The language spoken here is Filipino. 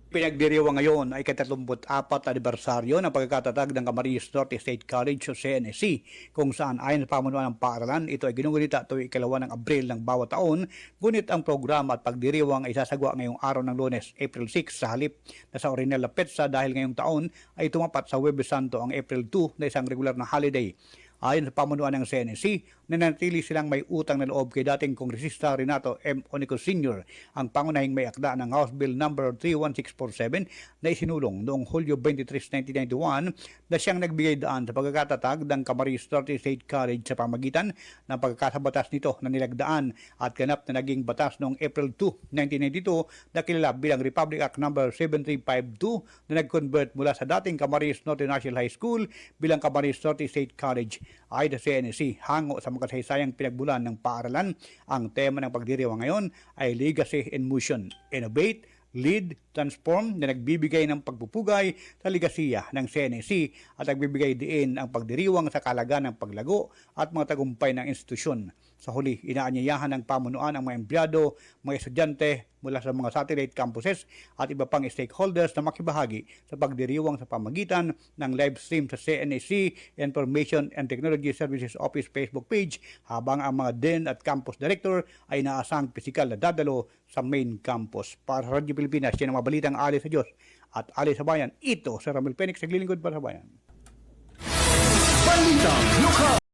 Pinagdiriwang ngayon ay ika-34 anibersaryo ng pagkakatatag ng Camarines Norte State College o CNSC, kung saan ayon sa pamunuan ng paaralan, ito ay ginunita tuwing ika-2 ng Abril ng bawat taon, ngunit ang programa at pagdiriwang ay sasagwa ngayong araw ng Lunes, April 6, sa halip na sa orinal na petsa dahil ngayong taon ay tumapat sa Huwebes Santo ang April 2 na isang regular na holiday. Ayon sa pamunuan ng CNSC, nanatili silang may utang na loob kay dating Kongresista Renato M. Onicos Sr., ang pangunahing may akda ng House Bill No. 31647 na isinulong noong Hulyo 23, 1991 na siyang nagbigay daan sa pagkakatatag ng Camarines Norte State College sa pamagitan ng pagkakasabatas nito na nilagdaan at ganap na naging batas noong April 2, 1992 na kilala bilang Republic Act No. 7352 na nag-convert mula sa dating Camarines Norte National High School bilang Camarines Norte State College. Ay sa CNSC, hango sa makasaysayang pinagbulan ng paaralan, ang tema ng pagdiriwang ngayon ay Legacy in Motion, Innovate, Lead, Transform na nagbibigay ng pagpupugay sa legasiya ng CNSC at nagbibigay diin ang pagdiriwang sa kalagan ng paglago at mga tagumpay ng institusyon. Sa huli, inaanyayahan ng pamunuan ang mga empleyado, mga estudyante mula sa mga satellite campuses at iba pang stakeholders na makibahagi sa pagdiriwang sa pamagitan ng live stream sa CNSC Information and Technology Services Office Facebook page, habang ang mga DEN at campus director ay inaasang pisikal na dadalo sa main campus. Para sa Radyo Pilipinas, yan ang mabalitang Ali sa Diyos at Ali sa Bayan. Ito sa Ramil Penix, naglilingkod para sa bayan. Balitang lokal.